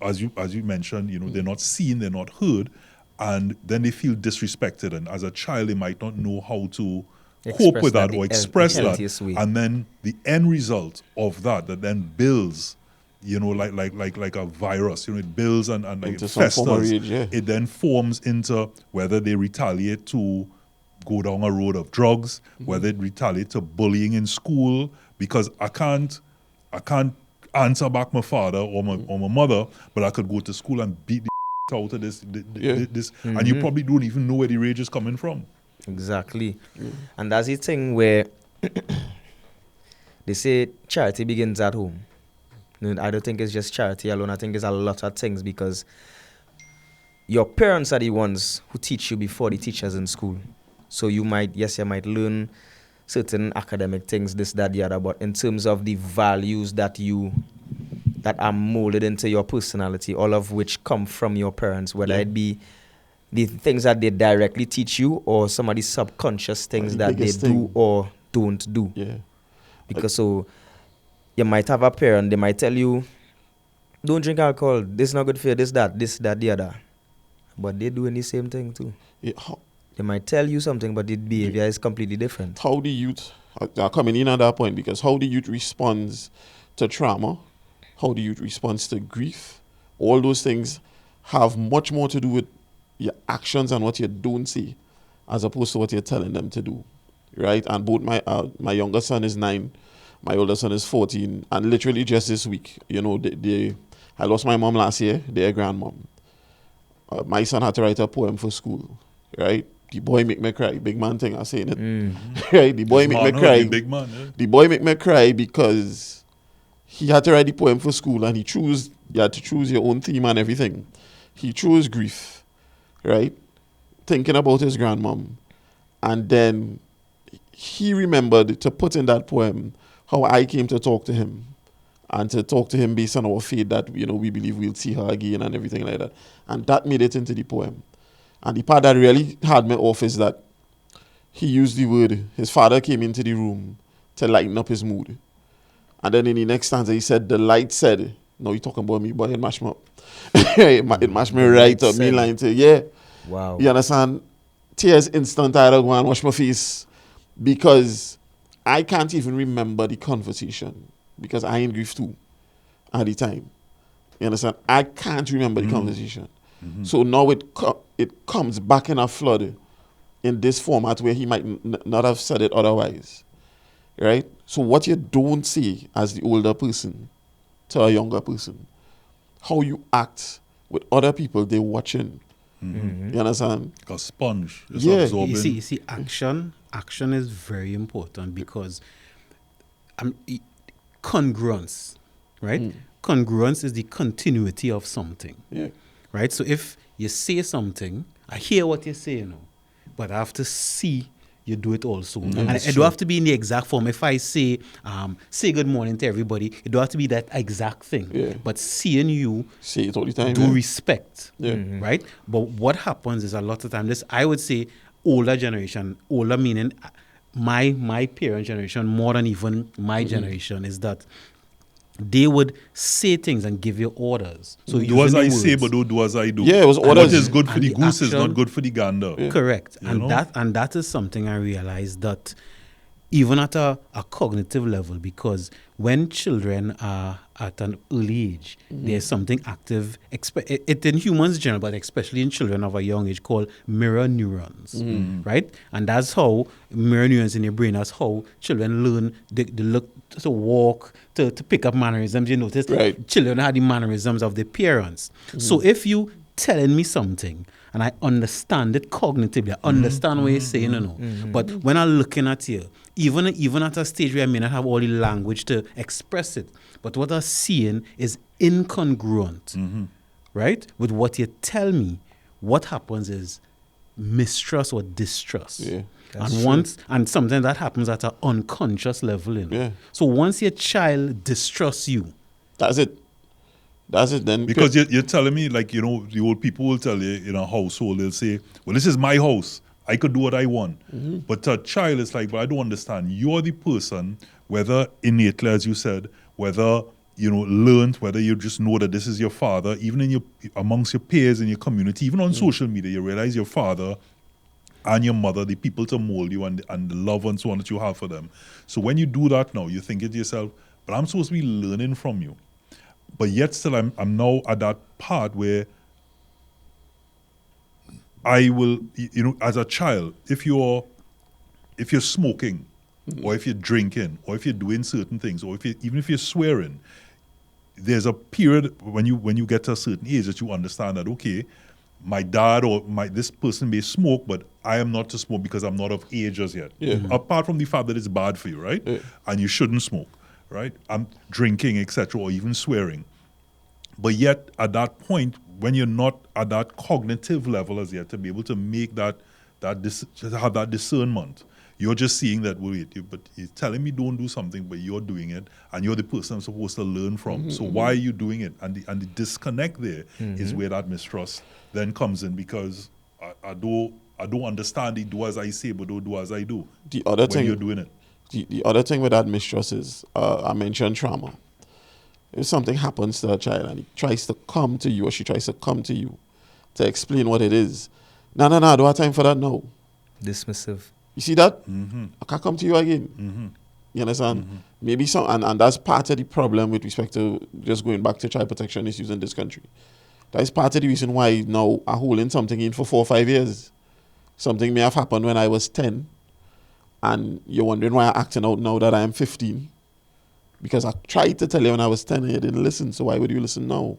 Speaker 2: as you mentioned, they're not seen, they're not heard. And then they feel disrespected, and as a child, they might not know how to cope with that or express that. And then the end result of that then builds, like a virus. It builds and like it festers. It then forms into whether they retaliate to go down a road of drugs, whether it retaliate to bullying in school, because I can't answer back my father or my mother, but I could go to school and beat the out of this, and you probably don't even know where the rage is coming from.
Speaker 4: Exactly. And that's the thing where they say charity begins at home. I don't think it's just charity alone. I think it's a lot of things, because your parents are the ones who teach you before the teachers in school. So you might learn certain academic things, this, that, the other, but in terms of the values that are molded into your personality, all of which come from your parents, whether it be the things that they directly teach you or some of the subconscious things that they do or don't do. Yeah. Because so you might have a parent, they might tell you, don't drink alcohol, this is not good for you, this, that, the other. But they're doing the same thing too. Yeah. They might tell you something, but the behavior is completely different.
Speaker 3: How the youth are coming in at that point, because how the youth responds to trauma, how the youth responds to grief, all those things have much more to do with your actions and what you don't say, as opposed to what you're telling them to do, right? And both my younger son is 9, my older son is 14, and literally just this week, I lost my mom last year, their grandmom. My son had to write a poem for school, right? The boy make me cry. Big man thing, I'm saying it. Right? The boy make me cry.
Speaker 2: Big man, yeah.
Speaker 3: The boy make me cry because he had to write the poem for school, and you had to choose your own theme and everything. He chose grief, right? Thinking about his grandmom. And then he remembered to put in that poem how I came to talk to him, and to talk to him based on our faith that, we believe we'll see her again and everything like that. And that made it into the poem. And the part that really had me off is that he used the word, his father came into the room to lighten up his mood. And then in the next stanza, he said, the light said, no, you're talking about me, but it mashed me up. it mashed me right up, me lying to, yeah.
Speaker 4: Wow.
Speaker 3: You understand? Tears instant, I had to go and wash my face, because I can't even remember the conversation, because I in grief too at the time. You understand? I can't remember the conversation. So now it comes back in a flood in this format where he might not have said it otherwise. Right? So what you don't say as the older person to a younger person, how you act with other people they're watching. You understand?
Speaker 2: Like a sponge.
Speaker 5: Absorbing. You see, action is very important, because congruence, right? Congruence is the continuity of something. Yeah. Right? So if you say something, I hear what you say, you know, but I have to see you do it also. And it don't have to be in the exact form. If I say good morning to everybody, it don't have to be that exact thing.
Speaker 3: Yeah.
Speaker 5: But seeing you
Speaker 3: Say it all the time.
Speaker 5: do
Speaker 3: yeah.
Speaker 5: respect,
Speaker 3: Yeah.
Speaker 5: right? But what happens is a lot of time, this I would say older generation, older meaning my parent generation more than even my generation, is that they would say things and give you orders. So
Speaker 2: Do as
Speaker 5: using
Speaker 2: I
Speaker 5: the
Speaker 2: say,
Speaker 5: words.
Speaker 2: but don't do as I do.
Speaker 3: Yeah, it was
Speaker 2: And what
Speaker 3: orders.
Speaker 2: is good for
Speaker 5: And
Speaker 2: the
Speaker 5: the
Speaker 2: goose is
Speaker 5: actual-
Speaker 2: not good for the gander.
Speaker 5: Correct.
Speaker 2: You
Speaker 5: And
Speaker 2: know?
Speaker 5: that is something I realized, that even at a cognitive level, because when children are at an early age, there's something active, it in humans in general, but especially in children of a young age, called mirror neurons, right? And that's how mirror neurons in your brain, that's how children learn, they look to walk, to pick up mannerisms. You notice
Speaker 3: Right.
Speaker 5: children have the mannerisms of their parents. So if you telling me something and I understand it cognitively, I understand what you're saying, you know. But when I'm looking at you, even at a stage where I may not have all the language to express it, but what I'm seeing is incongruent, right? With what you tell me, what happens is mistrust or distrust.
Speaker 3: Yeah.
Speaker 5: And sometimes that happens at an unconscious level, you know.
Speaker 3: Yeah.
Speaker 5: So once your child distrusts you,
Speaker 3: That's it. Then
Speaker 2: Because you're telling me, like, you know, the old people will tell you in a household, they'll say, well, this is my house. I could do what I want. But to a child, it's like, but I don't understand. You're the person, whether innately, as you said, whether, you know, learned, whether you just know that this is your father, even in amongst your peers in your community, even on social media, you realize your father and your mother, the people to mold you and the love and so on that you have for them. So when you do that now, you think to yourself, but I'm supposed to be learning from you. But yet still I'm now at that part where I will, you know, as a child, if you're smoking, or if you're drinking, or if you're doing certain things, or even if you're swearing, there's a period when you get to a certain age that you understand that, okay, my dad or this person may smoke, but I am not to smoke because I'm not of age as yet.
Speaker 3: Yeah.
Speaker 2: Apart from the fact that it's bad for you, right?
Speaker 3: Yeah.
Speaker 2: And you shouldn't smoke, right? I'm drinking, etc., or even swearing. But yet, at that point, when you're not at that cognitive level as yet to be able to make to have that discernment, you're just seeing that, but you're telling me don't do something, but you're doing it, and you're the person I'm supposed to learn from. So why are you doing it? And the disconnect there is where that mistrust then comes in, because I don't understand the do as I say, but don't do as I do.
Speaker 3: the other
Speaker 2: when
Speaker 3: thing
Speaker 2: you're doing it.
Speaker 3: The other thing with that mistrust is, I mentioned trauma. If something happens to a child and he tries to come to you, or she tries to come to you to explain what it is, no, I don't have time for that now.
Speaker 4: Dismissive.
Speaker 3: You see that? I can't come to you again. You understand? Maybe and that's part of the problem with respect to just going back to child protection issues in this country. That is part of the reason why now I'm holding something in for 4 or 5 years. Something may have happened when I was 10, and you're wondering why I'm acting out now that I am 15. Because I tried to tell you when I was 10 and you didn't listen, so why would you listen now?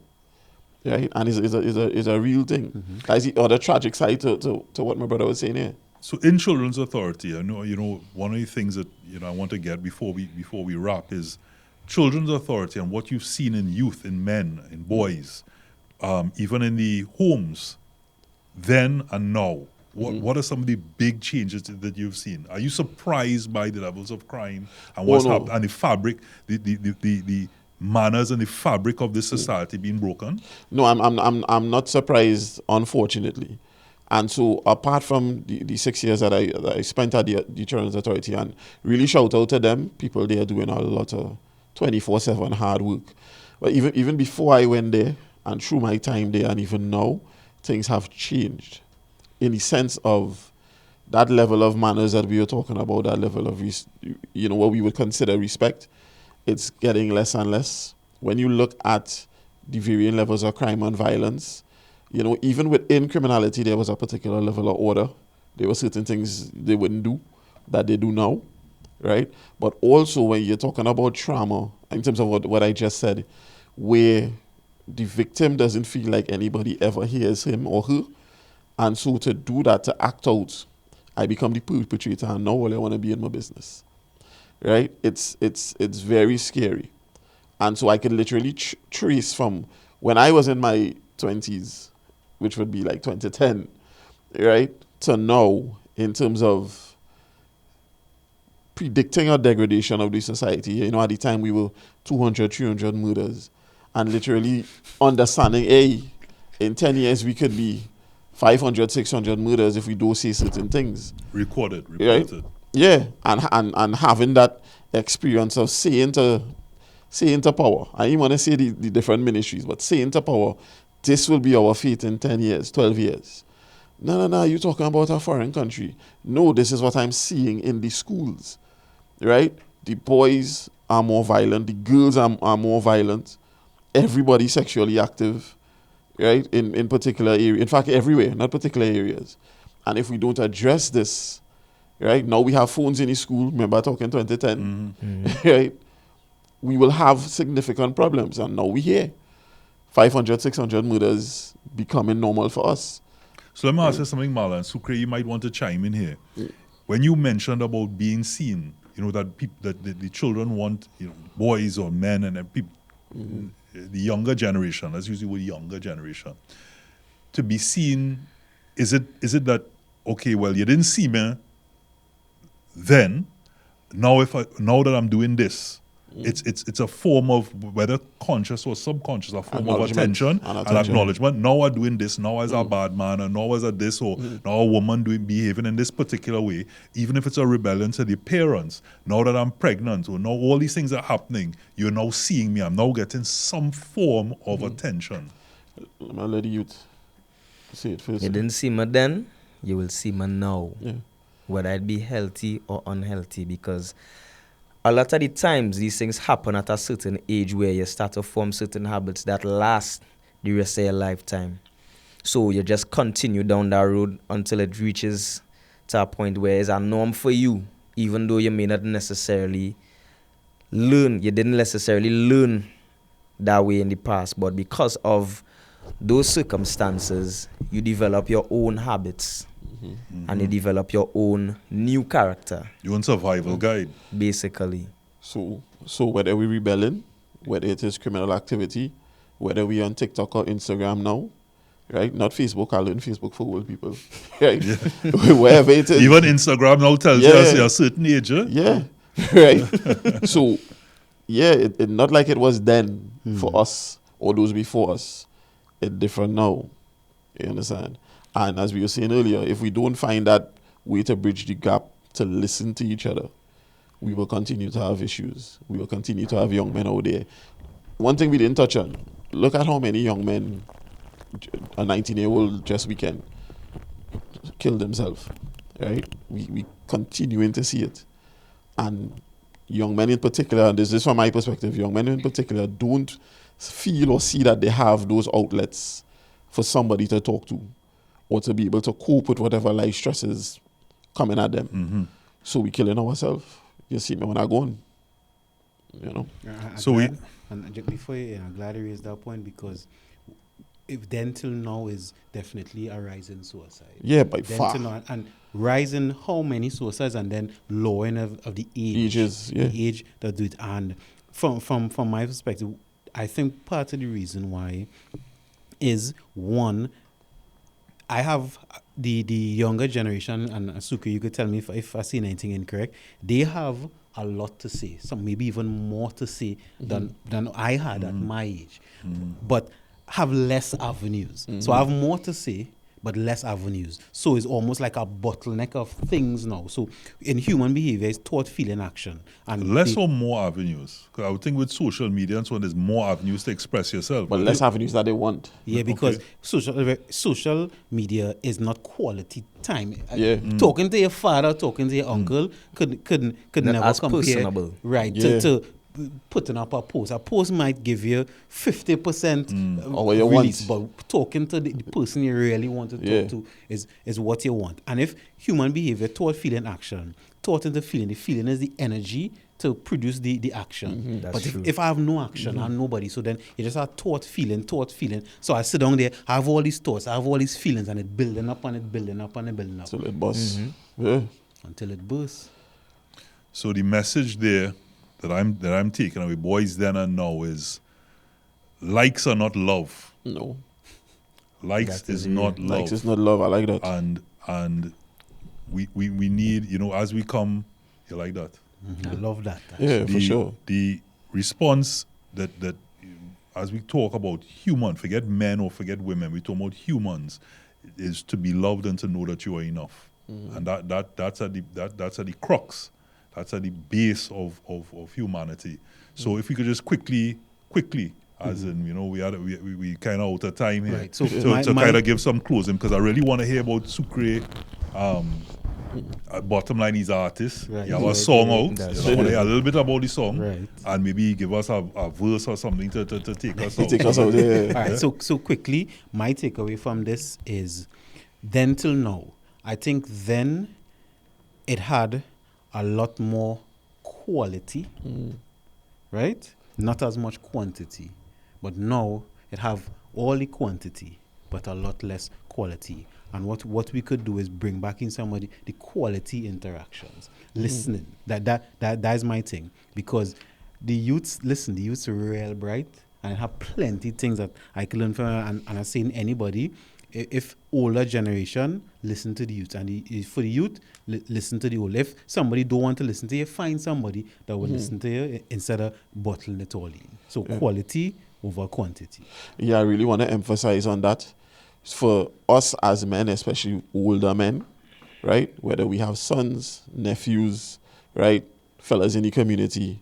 Speaker 3: Right? And it's a real thing. That's the other tragic side to what my brother was saying here.
Speaker 2: So in children's authority, I know, you know, one of the things that, you know, I want to get before we wrap is children's authority and what you've seen in youth, in men, in boys, even in the homes, then and now. What are some of the big changes that you've seen? Are you surprised by the levels of crime and what's happened, and the fabric, the manners and the fabric of this society being broken?
Speaker 3: No, I'm not surprised, unfortunately. And so, apart from the 6 years that I spent at the Children's Authority, and really shout out to them, people there doing a lot of 24/7 hard work. But even before I went there, and through my time there, and even now, things have changed. In the sense of that level of manners that we were talking about, that level of, what we would consider respect, it's getting less and less. When you look at the varying levels of crime and violence, even within criminality, there was a particular level of order. There were certain things they wouldn't do that they do now, right? But also when you're talking about trauma, in terms of what I just said, where the victim doesn't feel like anybody ever hears him or her, and so to do that, to act out, I become the perpetrator, and now all I want to be in my business, right? It's very scary. And so I can literally trace from when I was in my 20s, which would be like 2010, right, to now, in terms of predicting a degradation of the society. You know, at the time we were 200, 300 murders, and literally understanding, in 10 years we could be 500, 600 murders if we don't say certain things.
Speaker 2: Recorded,
Speaker 3: Right?
Speaker 2: reported.
Speaker 3: Yeah, and having that experience of saying to power, I even want to say the different ministries, but saying to power, this will be our fate in 10 years, 12 years. No, you're talking about a foreign country. No, this is what I'm seeing in the schools, right? The boys are more violent, the girls are more violent, everybody sexually active, right? In particular areas, in fact, everywhere, not particular areas. And if we don't address this, right, now we have phones in the school, remember talking 2010, right? We will have significant problems, and now we hear 500, 600 murders becoming normal for us.
Speaker 2: So let me ask you something, Marlon. Sucre, you might want to chime in here. When you mentioned about being seen, you know, that the children want, you know, boys or men and people, the younger generation, let's use the word younger generation, to be seen, is it that, okay, well, you didn't see me then, now that I'm doing this, it's a form of, whether conscious or subconscious, a form of attention and acknowledgement. Now I'm doing this, now as a bad man, or now as a this, or now a woman behaving in this particular way, even if it's a rebellion to the parents. Now that I'm pregnant, or now all these things are happening, you're now seeing me, I'm now getting some form of attention.
Speaker 3: I'll let the youth say it first.
Speaker 4: You didn't see me then, you will see me now.
Speaker 3: Yeah.
Speaker 4: Whether it be healthy or unhealthy, because a lot of the times these things happen at a certain age where you start to form certain habits that last the rest of your lifetime. So you just continue down that road until it reaches to a point where it's a norm for you, even though you may not necessarily you didn't necessarily learn that way in the past, but because of those circumstances, you develop your own habits. And you develop your own new character.
Speaker 2: Your own survival guide.
Speaker 4: Basically.
Speaker 3: So whether we're rebelling, whether it is criminal activity, whether we're on TikTok or Instagram now, right? Not Facebook, I learn Facebook for old people. Right?
Speaker 2: Yeah.
Speaker 3: Wherever it is.
Speaker 2: Even Instagram now tells you you're a certain age.
Speaker 3: Yeah. Right. So, it not like it was then for us or those before us. It's different now. You understand? And as we were saying earlier, if we don't find that way to bridge the gap, to listen to each other, we will continue to have issues. We will continue to have young men out there. One thing we didn't touch on, look at how many young men, a 19-year-old just weekend, killed himself, right? We continuing to see it. And young men in particular, and this is from my perspective, young men in particular don't feel or see that they have those outlets for somebody to talk to, or to be able to cope with whatever life stresses coming at them. So we killing ourselves. You see me when I go on. You know?
Speaker 5: And before I'm glad you raised that point, because if then till now is definitely a rising suicide.
Speaker 3: Yeah, by
Speaker 5: then
Speaker 3: far.
Speaker 5: Till now, and rising how many suicides, and then lowering of the
Speaker 3: ages,
Speaker 5: the age that do it. And from my perspective, I think part of the reason why is, one, I have the younger generation, and Sucre, you could tell me if I seen anything incorrect. They have a lot to say, some maybe even more to say than I had at my age, but have less avenues. So I have more to say, but less avenues. So it's almost like a bottleneck of things now. So in human behavior, it's thought, feeling, action. And
Speaker 2: less or more avenues? Because I would think with social media and so on, there's more avenues to express yourself.
Speaker 3: But less avenues that they want.
Speaker 5: Yeah, because social media is not quality time.
Speaker 3: Yeah.
Speaker 5: Talking to your father, talking to your uncle could
Speaker 4: Not
Speaker 5: never
Speaker 4: as
Speaker 5: compare.
Speaker 4: personable.
Speaker 5: Right.
Speaker 3: Yeah.
Speaker 5: To putting up a post. A post might give you 50%
Speaker 3: Or what you
Speaker 5: release,
Speaker 3: want.
Speaker 5: but talking to the person you really want to talk to is what you want. And if human behavior, thought, feeling, action, thought into feeling, the feeling is the energy to produce the action.
Speaker 4: That's
Speaker 5: But
Speaker 4: true.
Speaker 5: if I have no action, I have nobody. So then you just have thought, feeling. So I sit down there, I have all these thoughts, I have all these feelings, and it building up and it building up and it building up.
Speaker 3: Till it busts. Yeah.
Speaker 5: Until it bursts.
Speaker 2: So the message there that I'm taking away, boys then and now, is likes are not love.
Speaker 3: No.
Speaker 2: Likes
Speaker 4: That is
Speaker 2: is not love.
Speaker 3: Likes is not love. I like that.
Speaker 2: And we need, as we come, you like that.
Speaker 5: I love that.
Speaker 3: Yeah, for sure.
Speaker 2: The response that as we talk about human, forget men or forget women, we talk about humans, is to be loved and to know that you are enough. And that's at the crux, that's at the base of humanity. So if we could just quickly, as in, we kind of out of time here,
Speaker 5: Right. So
Speaker 2: to kind of give some closing, because I really want to hear about Sucre. Bottom line, he's an artist.
Speaker 5: Right.
Speaker 2: You have a
Speaker 5: Right,
Speaker 2: song
Speaker 5: right.
Speaker 2: out.
Speaker 4: That's
Speaker 2: I want to hear a little bit about the song,
Speaker 5: Right.
Speaker 2: and maybe give us a verse or something to take us out.
Speaker 3: Take us out. Yeah.
Speaker 5: All right, so quickly, my takeaway from this is, then till now, I think then it had a lot more quality, right? Not as much quantity, but now it have all the quantity, but a lot less quality. And what we could do is bring back in somebody the quality interactions, listening. That is my thing, because the youths are real bright, and I have plenty things that I can learn from, and I saying anybody, if older generation listen to the youth, and for the youth listen to the old. If somebody don't want to listen to you, find somebody that will listen to you instead of bottling it all in. So quality over quantity.
Speaker 3: Yeah, I really want to emphasize on that. For us as men, especially older men, right? Whether we have sons, nephews, right? Fellas in the community,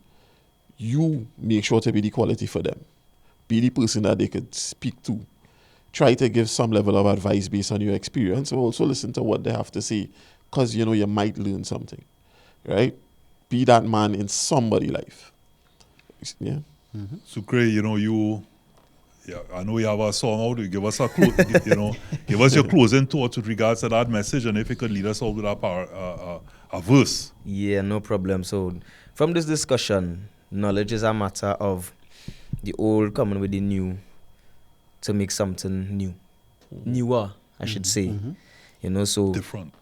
Speaker 3: you make sure to be the quality for them. Be the person that they could speak to. Try to give some level of advice based on your experience, and also listen to what they have to say, because you might learn something, right? Be that man in somebody's life. Yeah.
Speaker 2: Sucre, I know you have a song out. Give us give us your closing thoughts with regards to that message, and if you could lead us out with a verse.
Speaker 4: Yeah, no problem. So, from this discussion, knowledge is a matter of the old coming with the new to make something new. Newer, I should say. So
Speaker 2: Different.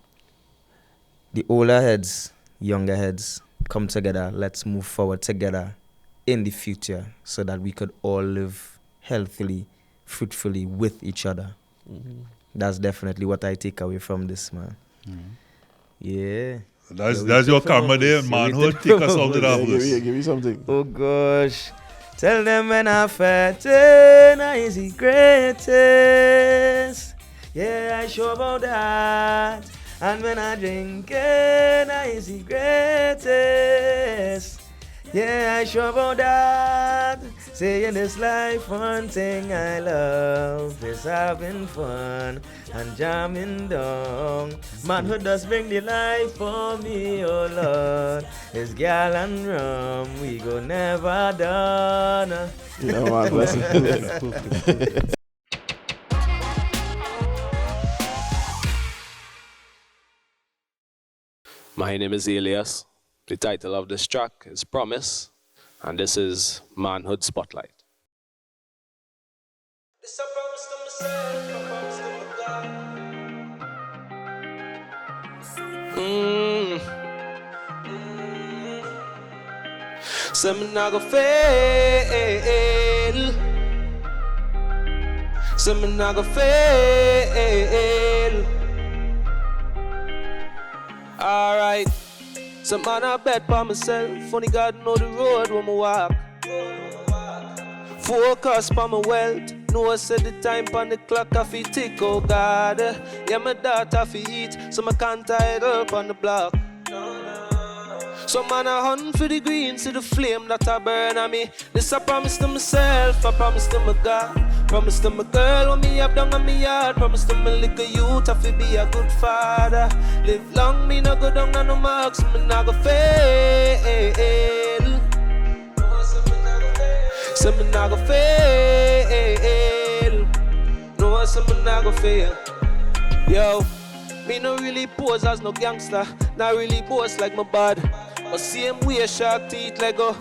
Speaker 4: the older heads, younger heads, come together. Let's move forward together in the future so that we could all live healthily, fruitfully with each other. That's definitely what I take away from this, man. Yeah.
Speaker 2: That's your karma there, manhood. Take us out with that verse.
Speaker 3: Give me something.
Speaker 4: Oh gosh. Tell them when I fat I is the greatest. Yeah, I sure about that. And when I drink I is the greatest. Yeah, I sure about that. Say in this life, one thing I love is having fun and jamming down. Manhood does bring the life for me, oh Lord. It's gal and rum, we go never done.
Speaker 3: Yeah, man, bless it.
Speaker 6: My name is Elias. The title of this track is Promise, and this is Manhood Spotlight.
Speaker 7: This I promise to myself, I promise to my God.
Speaker 6: Say me nah go fail. Say me nah go fail. Alright. Some man I bet by myself. Only God know the road when me walk. Focus on my wealth. No, I said the time on the clock I feel tick, oh God. Yeah, my daughter fi eat, so I can't tie it up on the block. Some man I hunt for the green, see the flame that I burn on me. This I promise to myself, I promise to my God. Promise to my girl when me have down on me yard. Promise to my little youth I fi be a good father. Live long, me no go down on no marks, me no go fail. Say me nah go fail. No, I say me nah go fail. Yo, me no really pose as no gangster. Not really pose like my bad. But same way shark teeth, Lego.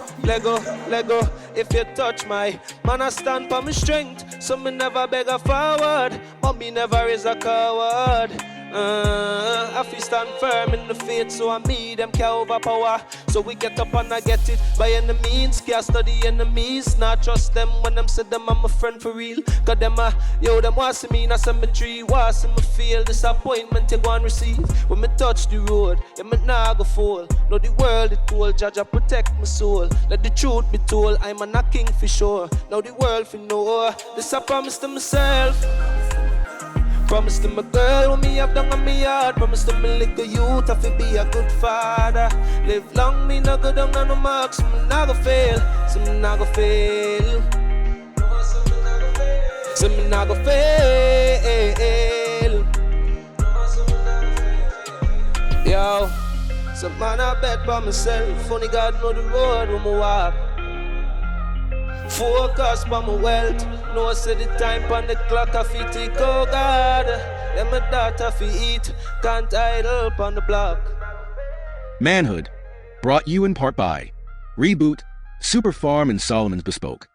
Speaker 6: If you touch my man, I stand for my strength. So me never beg a forward, but me never is a coward. I feel stand firm in the faith, so I me them can't overpower. So we get up and I get it by any means. Can't study enemies, not trust them when them say them I'm a friend for real. Cause them them want see me in a cemetery, want see me feel disappointment they go and receive. When me touch the road, yeah me nah go fall. Know the world it cold, Jaja protect my soul. Let the truth be told, I'm a king for sure. Now the world fi know, this I promise to myself. Promise to my girl, when me have done on me heart. Promise to my little youth, I feel be a good father. Live long, me no go down on no marks. So me nah go fail, so me nah go fail. So me nah go fail. Yo, so man I bet by myself. Only God know the road when me walk. Focus on my wealth. No, I say the time on the clock I fit tick, oh God. Let my daughter fi eat. Can't idle on the block.
Speaker 1: Manhood, brought you in part by Reboot, Super Farm and Solomon's Bespoke.